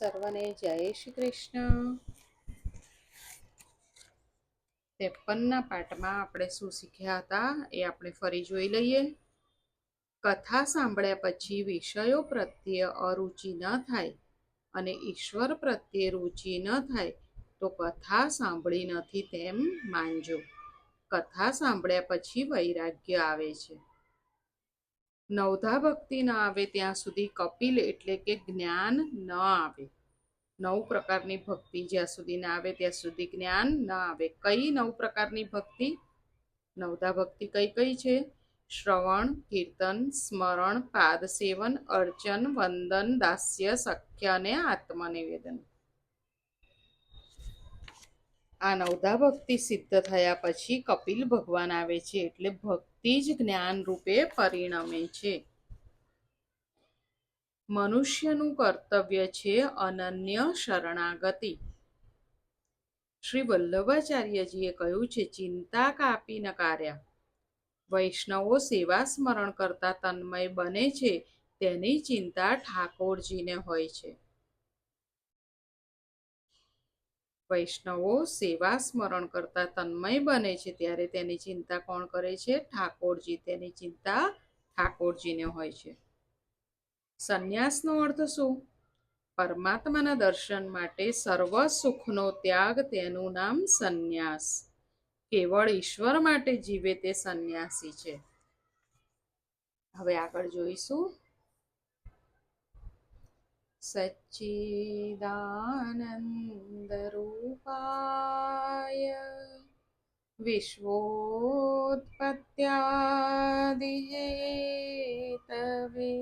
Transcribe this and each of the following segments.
સર્વને જય શ્રી કૃષ્ણ। 53ના પાઠમાં આપણે શું શીખ્યા હતા એ આપણે ફરી જોઈ લઈએ। કથા સાંભળ્યા પછી વિષયો પ્રત્યે અરુચિ ન થાય અને ઈશ્વર પ્રત્યે રુચિ ન થાય તો કથા સાંભળી નથી તેમ માનજો। કથા સાંભળ્યા પછી વૈરાગ્ય આવે છે। નવધા ભક્તિ ન આવે ત્યાં સુધી કપિલ એટલે કે જ્ઞાન ન આવે। 9 પ્રકારની ભક્તિ જ્યાં સુધી ના આવે ત્યાં સુધી જ્ઞાન ન આવે। કઈ 9 પ્રકારની ભક્તિ? નવધા ભક્તિ કઈ કઈ છે? શ્રવણ, કીર્તન, સ્મરણ, પાદ સેવન, અર્ચન, વંદન, દાસ્ય, સખ્ય અને આત્મનિવેદન। આ નવધા ભક્તિ સિદ્ધ થયા પછી કપિલ ભગવાન આવે છે એટલે ભક્તિ જ જ્ઞાન રૂપે પરિણમે છે। મનુષ્યનું કર્તવ્ય છે અનન્ય શરણાગતિ। શ્રી વલ્લભાચાર્યજીએ કહ્યું છે, ચિંતા કાપી નકાર્યા। વૈષ્ણવો સેવા સ્મરણ કરતા તન્મય બને છે તેની ચિંતા ઠાકોરજીને હોય છે। વૈષ્ણવો સેવા સ્મરણ કરતા તન્મય બને છે ત્યારે તેની ચિંતા કોણ કરે છે? ઠાકોરજી। તેની ચિંતા ઠાકોરજીને હોય છે। સંન્યાસનો અર્થ શું? પરમાત્માના દર્શન માટે સર્વ સુખનો ત્યાગ, તેનું નામ સંન્યાસ। કેવળ ઈશ્વર માટે જીવે તે સંન્યાસી છે। હવે આગળ જોઈશું। સચ્ચિદાનંદ રૂપાય વિશ્વોત્પત્યાદિ હેતવે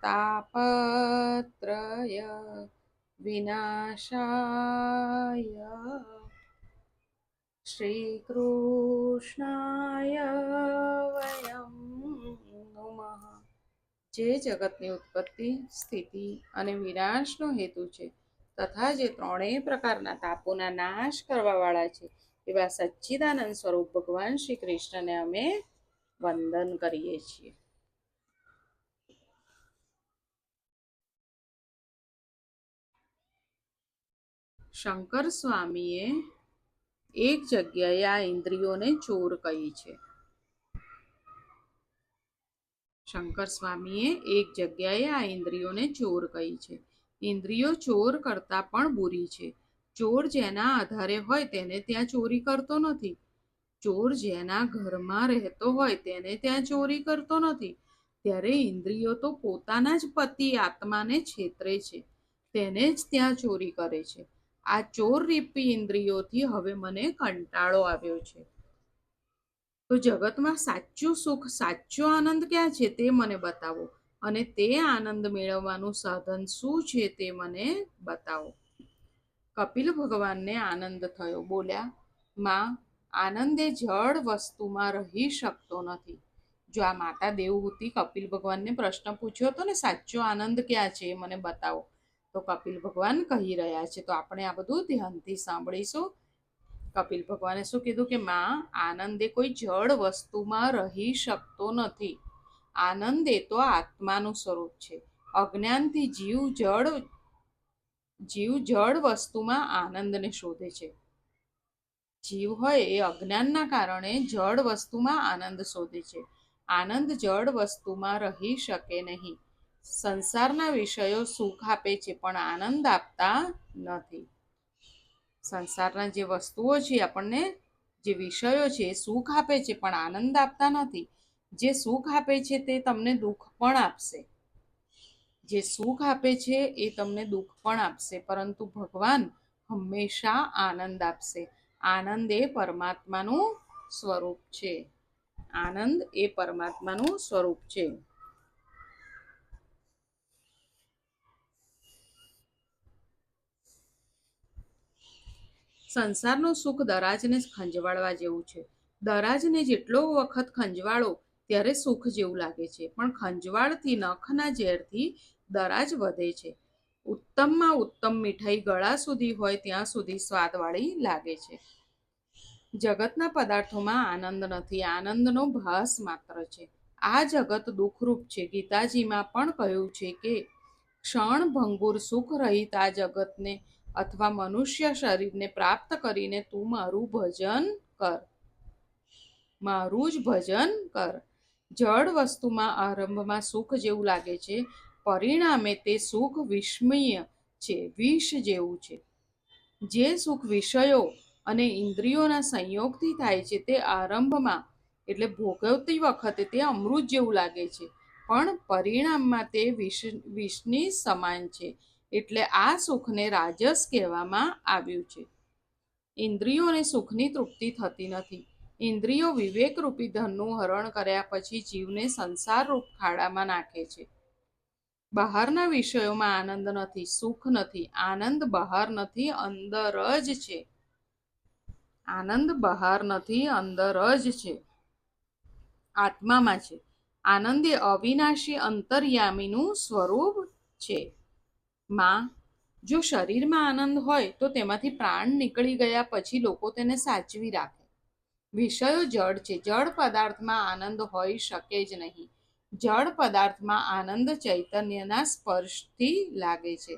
તાપત્રય વિનાશાય શ્રી કૃષ્ણાય વયમ નમઃ। જે જગતની ઉત્પત્તિ, સ્થિતિ અને વિનાશનો હેતુ છે તથા જે ત્રણેય પ્રકારના તાપોના નાશ કરવા વાળા છે એવા સચ્ચિદાનંદ સ્વરૂપ ભગવાન શ્રી કૃષ્ણને અમે વંદન કરીએ છીએ। શંકર સ્વામીએ એક જગ્યાએ આ ઇન્દ્રિયોને ચોર કહી છે। શંકર સ્વામીએ એક જગ્યાએ આ ઇન્દ્રિયોને ચોર કહી છે। ઇન્દ્રિયો ચોર કરતા પણ બુરી છે। ચોર જેના આધારે હોય તેને ત્યાં ચોરી કરતો નથી। ચોર જેના ઘરમાં રહેતો હોય તેને ત્યાં ચોરી કરતો નથી। ત્યારે ઇન્દ્રિયો તો પોતાના જ પતિ આત્માને છેતરે છે, તેને જ ત્યાં ચોરી કરે છે। આ ચોર રૂપી ઇન્દ્રિયોથી હવે મને કંટાળો આવ્યો છે। તો જગતમાં સાચું સુખ, સાચો આનંદ ક્યાં છે તે મને બતાવો અને તે આનંદ મેળવવાનું સાધન શું છે તે મને બતાવો। કપિલ ભગવાનને આનંદ થયો। બોલ્યા, માં, આનંદ એ જડ વસ્તુમાં રહી શકતો નથી। જો આ માતા દેવહૂતિ કપિલ ભગવાનને પ્રશ્ન પૂછ્યો હતો ને, સાચો આનંદ ક્યાં છે એ મને બતાવો, તો કપિલ ભગવાન કહી રહ્યા છે। તો આપણે આ બધું ધ્યાનથી સાંભળીશું। કપિલ ભગવાને શું કીધું કે માં, આનંદ એ કોઈ જડ વસ્તુમાં રહી શકતો નથી। આનંદ એ તો આત્માનું સ્વરૂપ છે। અજ્ઞાનથી જીવ જડ વસ્તુમાં આનંદને શોધે છે। જીવ હોય એ અજ્ઞાનના કારણે જડ વસ્તુમાં આનંદ શોધે છે। આનંદ જડ વસ્તુમાં રહી શકે નહીં। સંસારના વિષયો સુખ આપે છે પણ આનંદ આપતા નથી। સંસારના જે વસ્તુઓ છે, આપણને જે વિષયો છે એ સુખ આપે છે પણ આનંદ આપતા નથી। જે સુખ આપે છે તે તમને દુઃખ પણ આપશે। જે સુખ આપે છે એ તમને દુઃખ પણ આપશે, પરંતુ ભગવાન હંમેશા આનંદ આપશે। આનંદ એ પરમાત્માનું સ્વરૂપ છે। આનંદ એ પરમાત્માનું સ્વરૂપ છે। સંસારનું સુખ દરાજને ખંજવાળવા જેવું છે। દરાજને જેટલો વખત ખંજવાળો ત્યારે સુખ જેવું લાગે છે, પણ ખંજવાળથી નખના ઝેરથી દરાજ વધે છે। ઉત્તમમાં ઉત્તમ મીઠાઈ ગળા સુધી હોય ત્યાં સુધી સ્વાદવાળી લાગે છે। જગતના પદાર્થોમાં આનંદ નથી, આનંદનો ભાસ માત્ર છે। આ જગત દુઃખરૂપ છે। ગીતાજીમાં પણ કહ્યું છે કે ક્ષણભંગુર સુખ રહિત આ જગતને અથવા મનુષ્ય શરીરને પ્રાપ્ત કરીને તું મારું ભજન કર, મારું જ ભજન કર. જડ વસ્તુમાં આરંભમાં સુખ જેવું લાગે છે, પરિણામે તે સુખ વિષમય છે, વિષ જેવું છે. જે સુખ વિષયો અને ઇન્દ્રિયોના સંયોગથી થાય છે તે આરંભમાં એટલે ભોગવતી વખતે તે અમૃત જેવું લાગે છે, પણ પરિણામમાં તે વિષની સમાન છે. એટલે આ સુખને રાજસ કહેવામાં આવ્યું છે. ઇન્દ્રિયોને સુખની તૃપ્તિ થતી નથી. ઇન્દ્રિયો વિવેકરૂપી ધનનું હરણ કર્યા પછી જીવને સંસારરૂપ ખાડામાં નાખે છે. બહારના વિષયોમાં આનંદ નથી, સુખ નથી. આનંદ બહાર નથી, અંદર જ છે. આનંદ બહાર નથી, અંદર જ છે, આત્મામાં છે. આનંદ એ અવિનાશી અંતર્યામીનું સ્વરૂપ છે. માં, જો શરીરમાં આનંદ હોય તો તેમાંથી પ્રાણ નીકળી ગયા પછી લોકો તેને સાચવી રાખે. વિષયો જડ છે, જડ પદાર્થમાં આનંદ હોઈ શકે જ નહીં. જડ પદાર્થમાં આનંદ ચૈતન્યના સ્પર્શથી લાગે છે.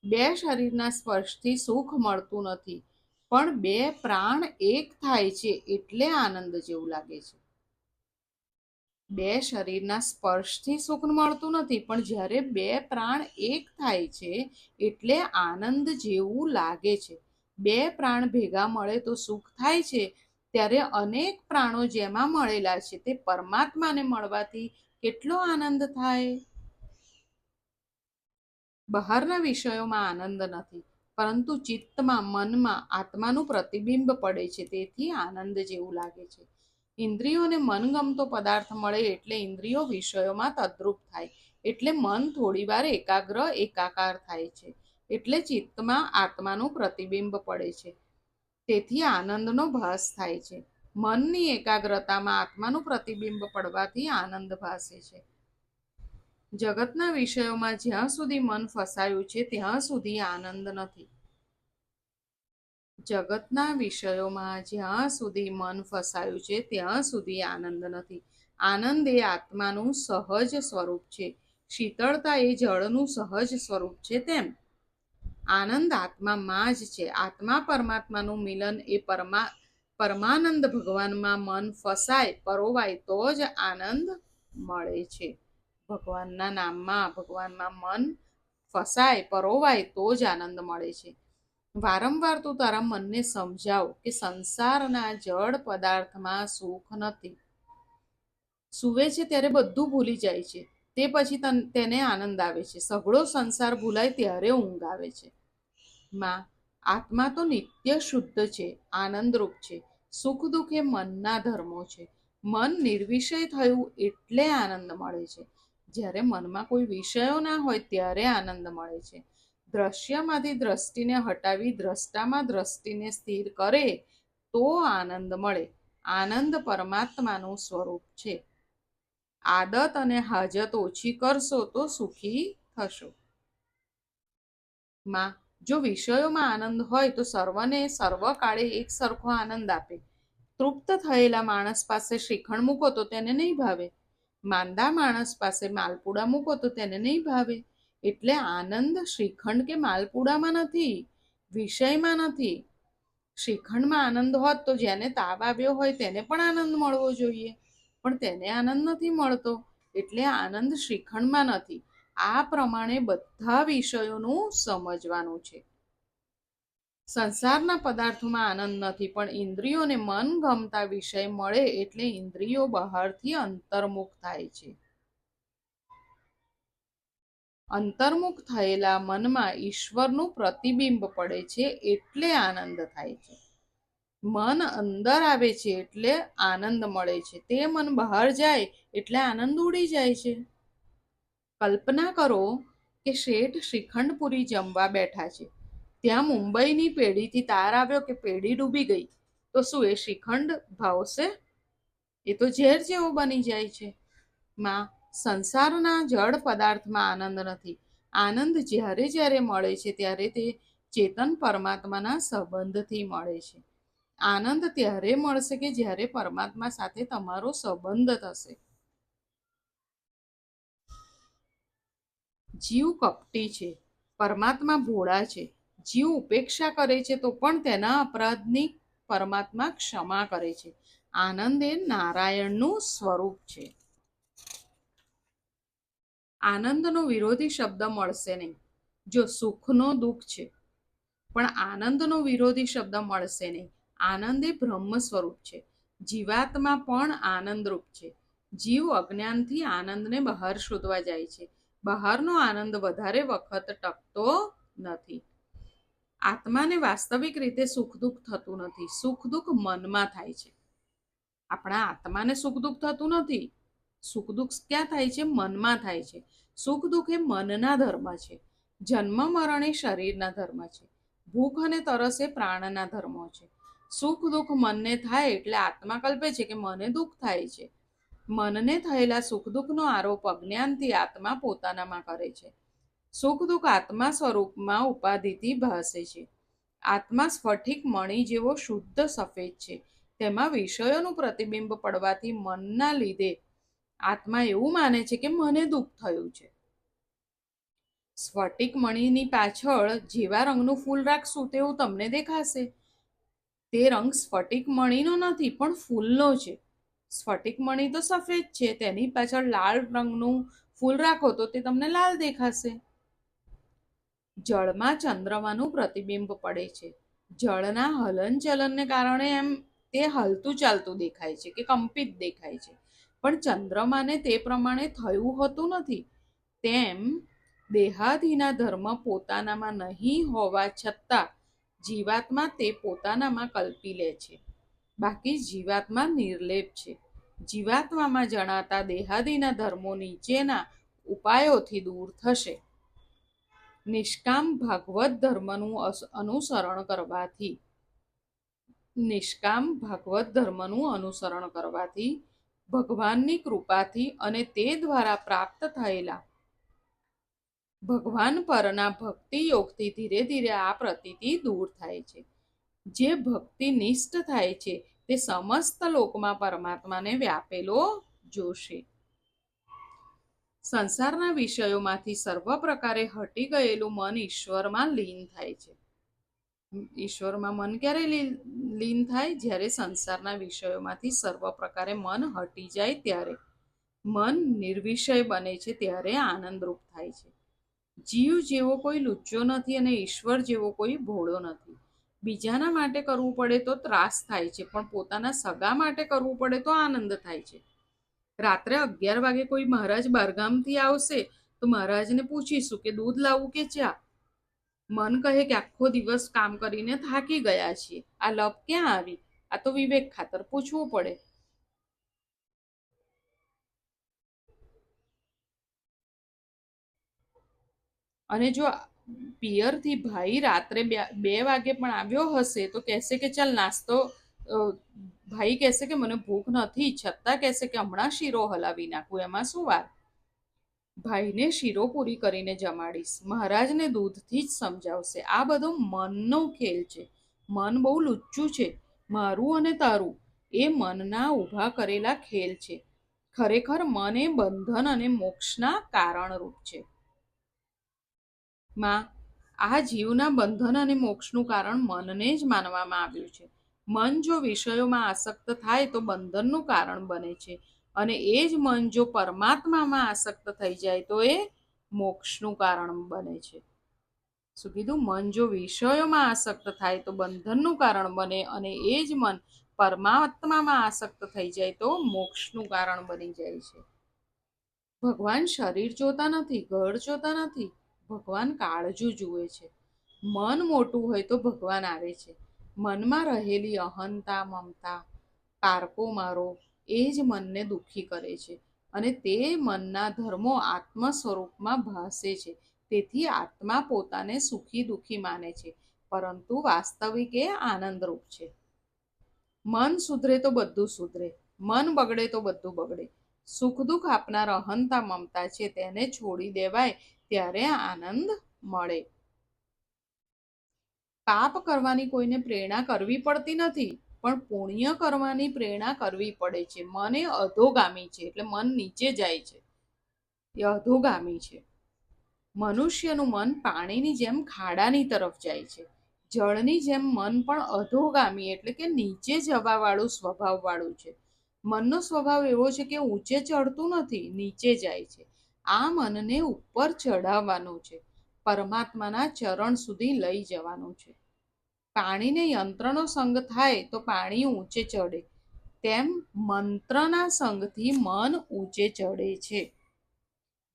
બે શરીરના સ્પર્શથી સુખ મળતું નથી, પણ બે પ્રાણ એક થાય છે એટલે આનંદ જેવું લાગે છે. બે શરીરના સ્પર્શથી સુખ મળતું નથી, પણ જ્યારે બે પ્રાણ એક થાય છે એટલે આનંદ જેવું લાગે છે. બે પ્રાણ ભેગા મળે તો સુખ થાય છે, ત્યારે અનેક પ્રાણો જેમાં મળેલા છે તે પરમાત્માને મળવાથી કેટલો આનંદ થાય. બહારના વિષયોમાં આનંદ નથી, પરંતુ ચિત્તમાં, મનમાં આત્માનું પ્રતિબિંબ પડે છે, તેથી આનંદ જેવું લાગે છે. ઇન્દ્રિયોને મનગમતો પદાર્થ મળે એટલે ઇન્દ્રિયો વિષયોમાં તદ્રુપ થાય, એટલે મન થોડીવાર એકાકાર થાય છે, એટલે ચિત્તમાં આત્માનું પ્રતિબિંબ પડે છે, તેથી આનંદનો ભાસ થાય છે. મનની એકાગ્રતામાં આત્માનું પ્રતિબિંબ પડવાથી આનંદ ભાસે છે. જગતના વિષયોમાં જ્યાં સુધી મન ફસાયું છે ત્યાં સુધી આનંદ નથી. જગતના વિષયોમાં જ્યાં સુધી મન ફસાયું છે ત્યાં સુધી આનંદ નથી. આનંદ એ આત્માનું સહજ સ્વરૂપ છે. શીતળતા એ જળનું સહજ સ્વરૂપ છે તેમ આનંદ આત્મામાં જ છે. આત્મા પરમાત્માનું મિલન એ પરમાનંદ ભગવાનમાં મન ફસાય, પરોવાય તો જ આનંદ મળે છે. ભગવાનના નામમાં, ભગવાનમાં મન ફસાય, પરોવાય તો જ આનંદ મળે છે. વારંવાર તું તારા મનને સમજાવ કે સંસારના જડ પદાર્થમાં સુખ નથી. સૂવે છે ત્યારે બધું ભૂલી જાય છે, તે પછી તેને આનંદ આવે છે. સઘળો સંસાર ભૂલાય ત્યારે ઊંઘ આવે છે. માં, આત્મા તો નિત્ય શુદ્ધ છે, આનંદરૂપ છે. સુખ દુઃખ એ મનના ધર્મો છે. મન નિર્વિષય થયું એટલે આનંદ મળે છે. જ્યારે મનમાં કોઈ વિષયો ના હોય ત્યારે આનંદ મળે છે. દ્રશ્યમાંથી દ્રષ્ટિને હટાવી દ્રષ્ટામાં દ્રષ્ટિને સ્થિર કરે તો આનંદ મળે. આનંદ પરમાત્માનું સ્વરૂપ છે. આદત અને હાજત ઓછી કરશો તો સુખી થશો. માં, જો વિષયોમાં આનંદ હોય તો સર્વને સર્વકાળે એક સરખો આનંદ આપે. તૃપ્ત થયેલા માણસ પાસે શ્રીખંડ મૂકો તો તેને નહીં ભાવે. માંદા માણસ પાસે માલપુડા મૂકો તો તેને નહીં ભાવે. એટલે આનંદ શ્રીખંડ કે માલપુડામાં નથી, વિષયમાં નથી. શ્રીખંડમાં આનંદ હોત તો જેને તાવ આવ્યો હોય તેને પણ આનંદ મળવો જોઈએ, પણ તેને આનંદ નથી મળતો, એટલે આનંદ શ્રીખંડમાં નથી. આ પ્રમાણે બધા વિષયોનું સમજવાનું છે. સંસારના પદાર્થોમાં આનંદ નથી, પણ ઇન્દ્રિયોને મન ગમતા વિષય મળે એટલે ઇન્દ્રિયો બહારથી અંતર્મુખ થાય છે. અંતર્મુખ થયેલા મનમાં ઈશ્વરનું પ્રતિબિંબ પડે છે એટલે આનંદ થાય છે. મન અંદર આવે છે એટલે આનંદ મળે છે. તે મન બહાર જાય એટલે આનંદ ઉડી જાય છે. કલ્પના કરો કે શેઠ શ્રીખંડપુરી જમવા બેઠા છે. ત્યાં મુંબઈની પેઢીથી તાર આવ્યો કે પેઢી ડૂબી ગઈ, તો શું એ શ્રીખંડ ભાવશે? એ તો ઝેર જેવો બની જાય છે. માં, સંસારના જડ પદાર્થમાં આનંદ નથી. આનંદ જ્યારે જ્યારે મળે છે ત્યારે તે ચેતન પરમાત્માના સંબંધથી મળે છે. આનંદ ત્યારે મળશે કે જ્યારે પરમાત્મા સાથે તમારો સંબંધ થશે. જીવ કપટી છે, પરમાત્મા ભોળા છે. જીવ ઉપેક્ષા કરે છે તો પણ તેના અપરાધની પરમાત્મા ક્ષમા કરે છે. આનંદ એ નારાયણનું સ્વરૂપ છે. આનંદનો વિરોધી શબ્દ મળશે નહીં. જો સુખનો દુઃખ છે પણ આનંદનો વિરોધી શબ્દ મળશે નહીં. આનંદ એ બ્રહ્મ સ્વરૂપ છે. જીવાત્મા પણ આનંદરૂપ છે. જીવ અજ્ઞાનથી આનંદને બહાર શોધવા જાય છે. બહારનો આનંદ વધારે વખત ટકતો નથી. આત્માને વાસ્તવિક રીતે સુખ દુઃખ થતું નથી. સુખ દુઃખ મનમાં થાય છે. આપણા આત્માને સુખ દુઃખ થતું નથી. સુખ દુઃખ ક્યાં થાય છે? મનમાં થાય છે. સુખ દુઃખ એ મનના ધર્મ છે. જન્મ મરણ એ શરીરના ધર્મ છે. ભૂખ અને તરસ એ પ્રાણના ધર્મો છે. સુખ દુઃખ મનને થાય એટલે આત્મા કલ્પે છે કે મને દુઃખ થાય છે. મનને થયેલા સુખ દુઃખનો આરોપ અજ્ઞાનથી આત્મા પોતાનામાં કરે છે. સુખ દુઃખ આત્મા સ્વરૂપમાં ઉપાધિથી ભાસે છે. આત્મા સ્ફટિક મણિ જેવો શુદ્ધ સફેદ છે. તેમાં વિષયોનું પ્રતિબિંબ પડવાથી મનના લીધે આત્મા એવું માને છે કે મને દુઃખ થયું છે. સ્ફટિક મણિની પાછળ જેવા રંગનું ફૂલ રાખશું તેવું તમને દેખાશે. તે રંગ સ્ફટિક મણિનો નથી પણ ફૂલનો છે. સ્ફટિક મણિ તો સફેદ છે, તેની પાછળ લાલ રંગનું ફૂલ રાખો તો તે તમને લાલ દેખાશે. જળમાં ચંદ્રમાનું પ્રતિબિંબ પડે છે. જળના હલનચલનને કારણે એમ તે હલતું ચાલતું દેખાય છે કે કંપિત દેખાય છે, પણ ચંદ્રમાને તે પ્રમાણે થયું હોતું નથી. તેમ દેહાદિના ધર્મ પોતાનામાં નહીં હોવા છતાં જીવાત્મા તે પોતાનામાં કલ્પી લે છે. બાકી જીવાત્મા નિર્લેપ છે. જીવાત્મામાં જણાતા દેહાદિના ધર્મો નીચેના ઉપાયોથી દૂર થશે. નિષ્કામ ભાગવત ધર્મનું અનુસરણ કરવાથી ભગવાનની કૃપાથી અને તે દ્વારા પ્રાપ્ત થયેલા ભગવાન પરના ભક્તિ યોગથી ધીરે ધીરે આ પ્રતીતિ દૂર થાય છે. જે ભક્તિ નિષ્ઠ થાય છે તે સમસ્ત લોકમાં પરમાત્માને વ્યાપેલો જોશે. સંસારના વિષયોમાંથી સર્વ પ્રકારે હટી ગયેલું મન ઈશ્વરમાં લીન થાય છે. ઈશ્વરમાં મન ક્યારે લીન થાય? જ્યારે સંસારના વિષયોમાંથી સર્વ પ્રકારે મન હટી જાય ત્યારે. મન નિર્વિષય બને છે ત્યારે આનંદરૂપ થાય છે. જીવ જેવો કોઈ લુચ્ચો નથી અને ઈશ્વર જેવો કોઈ ભોળો નથી. બીજાના માટે કરવું પડે તો ત્રાસ થાય છે, પણ પોતાના સગા માટે કરવું પડે તો આનંદ થાય છે. રાત્રે 11 વાગે કોઈ મહારાજ બહારગામથી આવશે તો મહારાજને પૂછીશું કે દૂધ લાવું કે ચા? મન કહે કે આખો દિવસ કામ કરીને થાકી ગયા છીએ, આ લપ ક્યાં આવી? આ તો વિવેક ખાતર પૂછવું પડે. અને જો પિયરથી ભાઈ રાત્રે 2 વાગે પણ આવ્યો હશે તો કહેશે કે ચાલ નાસ્તો, ભાઈ કહેશે કે મને ભૂખ નથી, છતાં કહેશે કે હમણાં શીરો હલાવી નાખું, એમાં શું વાર? ભાઈને શીરો પૂરી કરીને જમાડીશ, મહારાજને દૂધથી જ સમજાવશે. આ બધો મનનો ખેલ છે. મન બહુ લુચ્ચું છે. મારું અને તારું એ મનના ઊભા કરેલા ખેલ છે. ખરેખર મન એ બંધન અને મોક્ષના કારણરૂપ છે. માં આ જીવના બંધન અને મોક્ષનું કારણ મનને જ માનવામાં આવ્યું છે. મન જો વિષયોમાં આસક્ત થાય તો બંધનનું કારણ બને છે, અને એ જ મન જો પરમાત્મામાં આસક્ત થઈ જાય તો એ મોક્ષનું કારણ બને છે. શું કીધું? મન જો વિષયોમાં આસક્ત થાય તો બંધનનું કારણ બને, અને એ જ મન પરમાત્મામાં આસક્ત થઈ જાય તો મોક્ષનું કારણ બની જાય છે. ભગવાન શરીર જોતા નથી, ઘર જોતા નથી. ભગવાન કાળજુ જુએ છે. મન મોટું હોય તો ભગવાન આવે છે. મનમાં રહેલી અહંતા, મમતા, પારકો મારો એ જ મનને દુઃખી કરે છે, અને તે મનના ધર્મો આત્મ સ્વરૂપમાં ભાસે છે. તેથી આત્મા પોતાને સુખી દુઃખી માને છે, પરંતુ વાસ્તવિક એ આનંદરૂપ છે. મન સુધરે તો બધું સુધરે, મન બગડે તો બધું બગડે. સુખ દુઃખ આપનાર અહંતા મમતા છે તેને છોડી દેવાય ત્યારે આનંદ મળે. પાપ કરવાની કોઈને પ્રેરણા કરવી પડતી નથી, પણ પુણ્ય કરવાની પ્રેરણા કરવી પડે છે. મન એ અધોગામી છે, એટલે મન નીચે જાય છે, એ અધોગામી છે. મનુષ્યનું મન પાણીની જેમ ખાડાની તરફ જાય છે. જળની જેમ મન પણ અધોગામી એટલે કે નીચે જવાવાળું સ્વભાવવાળું છે. મનનો સ્વભાવ એવો છે કે ઊંચે ચડતું નથી, નીચે જાય છે. આ મનને ઉપર ચડાવવાનું છે, પરમાત્માના ચરણ સુધી લઈ જવાનું છે. પાણીને યંત્રનો સંગ થાય તો પાણી ઊંચે ચડે, તેમ મંત્રના સંગથી મન ઊંચે ચડે છે.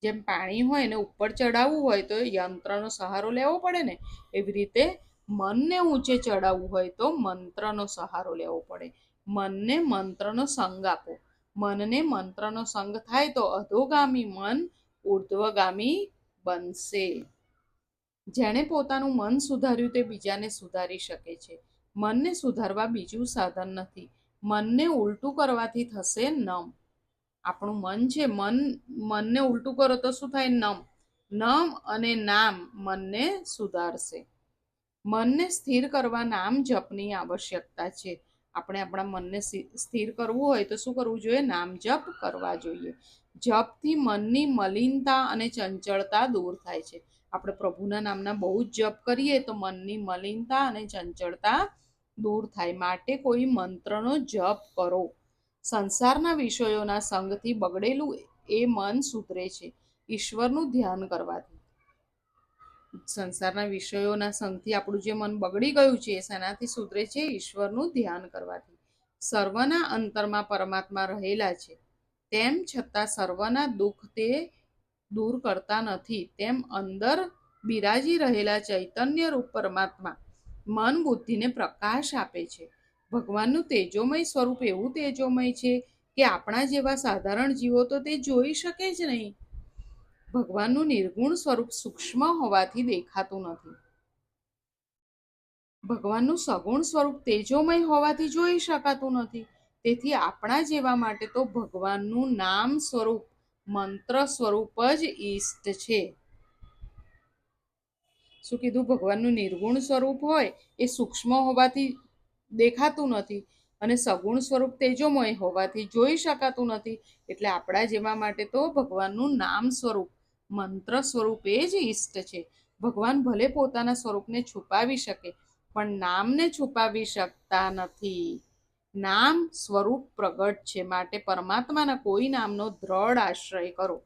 જેમ પાણી હોય એને ઉપર ચડાવવું હોય તો યંત્રનો સહારો લેવો પડે ને, એવી રીતે મનને ઊંચે ચડાવવું હોય તો મંત્રનો સહારો લેવો પડે. મનને મંત્રનો સંગ આપો. મનને મંત્રનો સંગ થાય તો અધોગામી મન ઉર્ધ્વગામી બનશે. જેણે પોતાનું મન સુધાર્યું તે બીજાને સુધારી શકે છે. મનને સુધારવા બીજું સાધન નથી. મનને ઉલટું કરવાથી થશે નમ. આપણું મન છે, મનને ઉલટું કરો તો શું થાય? નમ. નમ અને નામ મનને સુધારશે. મનને સ્થિર કરવા નામ જપની આવશ્યકતા છે. આપણે આપણા મનને સ્થિર કરવું હોય તો શું કરવું જોઈએ? નામ જપ કરવા જોઈએ. જપથી મનની મલિનતા અને ચંચળતા દૂર થાય છે. આપણે પ્રભુના નામના બહુ જ જપ કરીએ તો મનની મલિનતા અને ચંચળતા દૂર થાય. માટે કોઈ મંત્રનો જપ કરો. સંસારના વિષયોના સંગથી બગડેલું એ મન સુધરે છે ઈશ્વરનું ધ્યાન કરવાથી. સંસારના વિષયોના સંગથી આપણું જે મન બગડી ગયું છે એ શેનાથી સુધરે છે? ઈશ્વરનું ધ્યાન કરવાથી. સર્વના અંતરમાં પરમાત્મા રહેલા છે, તેમ છતાં સર્વના દુઃખ તે દૂર કરતા નથી. તેમ અંદર બિરાજી રહેલા ચૈતન્ય રૂપ પરમાત્મા મન બુદ્ધિને પ્રકાશ આપે છે. ભગવાનનું તેજોમય સ્વરૂપ એવું તેજોમય છે કે આપણા જેવા સાધારણ જીવો તો તે જોઈ શકે જ નહીં. ભગવાનનું નિર્ગુણ સ્વરૂપ સૂક્ષ્મ હોવાથી દેખાતું નથી. ભગવાનનું સગુણ સ્વરૂપ તેજોમય હોવાથી જોઈ શકાતું નથી. તેથી આપણા જેવા માટે તો ભગવાનનું નામ સ્વરૂપ, મંત્ર સ્વરૂપ જ ઈષ્ટ છે. શું કીધું? ભગવાનનું નિર્ગુણ સ્વરૂપ હોય એ સૂક્ષ્મ હોવાથી દેખાતું નથી અને સગુણ સ્વરૂપ તેજોમય હોવાથી જોઈ શકાતું નથી. એટલે આપણા જેવા માટે તો ભગવાનનું નામ સ્વરૂપ, મંત્ર સ્વરૂપ એ જ ઈષ્ટ છે. ભગવાન ભલે પોતાના સ્વરૂપને છુપાવી શકે પણ નામને છુપાવી શકતા નથી. નામ સ્વરૂપ પ્રગટ છે, માટે પરમાત્માના કોઈ નામનો દ્રઢ આશ્રય કરો.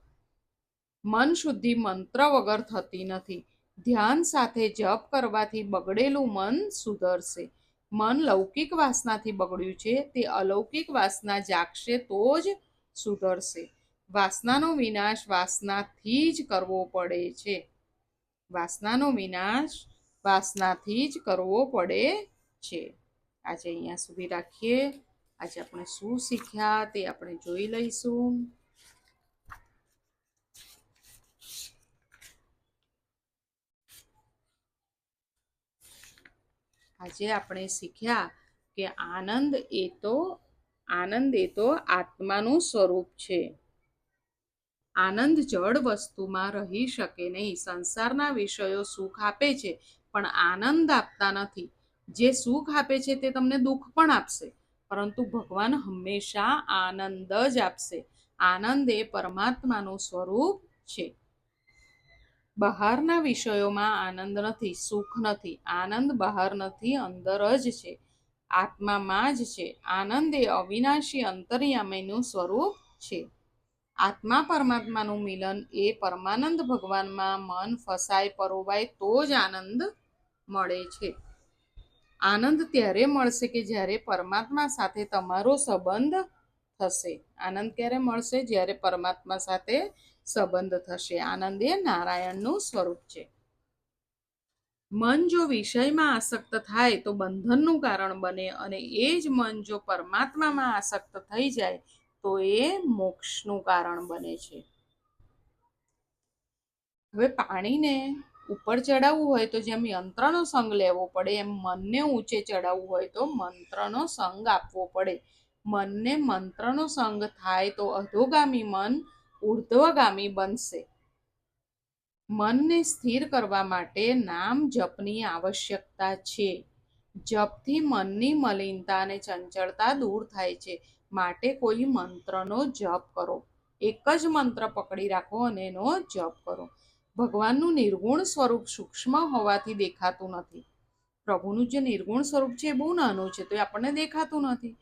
મન શુદ્ધિ મંત્ર વગર થતી નથી. ધ્યાન સાથે જપ કરવાથી બગડેલું મન સુધરશે. મન લૌકિક વાસનાથી બગડ્યું છે, તે અલૌકિક વાસના જાગશે તો જ સુધરશે. વાસનાનો વિનાશ વાસનાથી જ કરવો પડે છે. વાસનાનો વિનાશ વાસનાથી જ કરવો પડે છે. આજે અહીંયા સુધી રાખીએ. આજે આપણે શું શીખ્યા તે આપણે જોઈ લઈશું. આજે આપણે શીખ્યા કે આનંદ એ તો આત્માનું સ્વરૂપ છે. આનંદ જડ વસ્તુમાં રહી શકે નહીં. સંસારના વિષયો સુખ આપે છે પણ આનંદ આપતા નથી. જે સુખ આપે છે તે તમને દુઃખ પણ આપશે, પરંતુ ભગવાન હંમેશા આનંદ જ આપશે. આનંદ એ પરમાત્માનું સ્વરૂપ છે. બહારના વિષયોમાં આનંદ નથી, સુખ નથી. આનંદ બહાર નથી, અંદર જ છે, આત્મામાં જ છે. આનંદ એ અવિનાશી અંતર્યામીનું સ્વરૂપ છે. આત્મા પરમાત્માનું મિલન એ પરમાનંદ ભગવાનમાં મન ફસાય પરોવાય તો જ આનંદ મળે છે. આનંદ ત્યારે મળશે કે જ્યારે પરમાત્મા સાથે તમારો સંબંધ થશે. આનંદ ક્યારે મળશે? જ્યારે પરમાત્મા સાથે સંબંધ થશે. આનંદ એ નારાયણનું સ્વરૂપ છે. મન જો વિષયમાં આસક્ત થાય તો બંધનનું કારણ બને અને એ જ મન જો પરમાત્મામાં આસક્ત થઈ જાય તો એ મોક્ષનું કારણ બને છે. હવે પાણીને ઉપર ચડાવવું હોય તો જેમ યંત્રનો સંગ લેવો પડે એમ મનને ઊંચે ચડાવવું હોય તો મંત્રનો સંગ આપવો પડે. મનને મંત્રનો સંગ થાય તો અધોગામી મન ઉર્ધ્વગામી બનશે. મનને સ્થિર કરવા માટે નામ જપની આવશ્યકતા છે. જપથી મનની મલિનતા અને ચંચળતા દૂર થાય છે. માટે કોઈ મંત્રનો જપ કરો. એક જ મંત્ર પકડી રાખો અને એનો જપ કરો. ભગવાનનું નિર્ગુણ સ્વરૂપ સૂક્ષ્મ હોવાથી દેખાતું નથી. પ્રભુનું જે નિર્ગુણ સ્વરૂપ છે એ બહુ નાનું છે, તો એ આપણને દેખાતું નથી.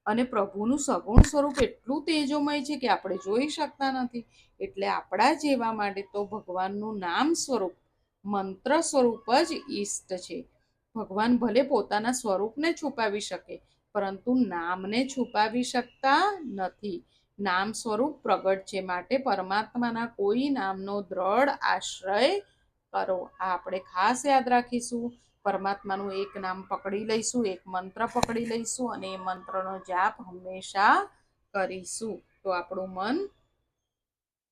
અને પ્રભુનું સગુણ સ્વરૂપ એટલું તેજોમય છે કે આપણે જોઈ શકતા નથી. એટલે આપણા જેવા માટે તો ભગવાનનું નામ સ્વરૂપ, મંત્ર સ્વરૂપ જ ઈષ્ટ છે. ભગવાન ભલે પોતાના સ્વરૂપને છુપાવી શકે, પરંતુ નામને છુપાવી શકતા નથી. નામ સ્વરૂપ પ્રગટ છે, માટે પરમાત્માના કોઈ નામનો દ્રઢ આશ્રય કરો. આ આપણે ખાસ યાદ રાખીશું. પરમાત્માનું એક નામ પકડી લઈશું, એક મંત્ર પકડી લઈશું અને એ મંત્રનો જાપ હંમેશા કરીશું. તો આપણું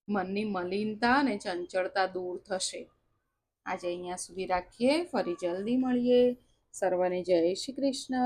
મનની મલિનતા અને ચંચળતા દૂર થશે. આજે અહીંયા સુધી રાખીએ, ફરી જલ્દી મળીએ. સર્વને જય શ્રી કૃષ્ણ.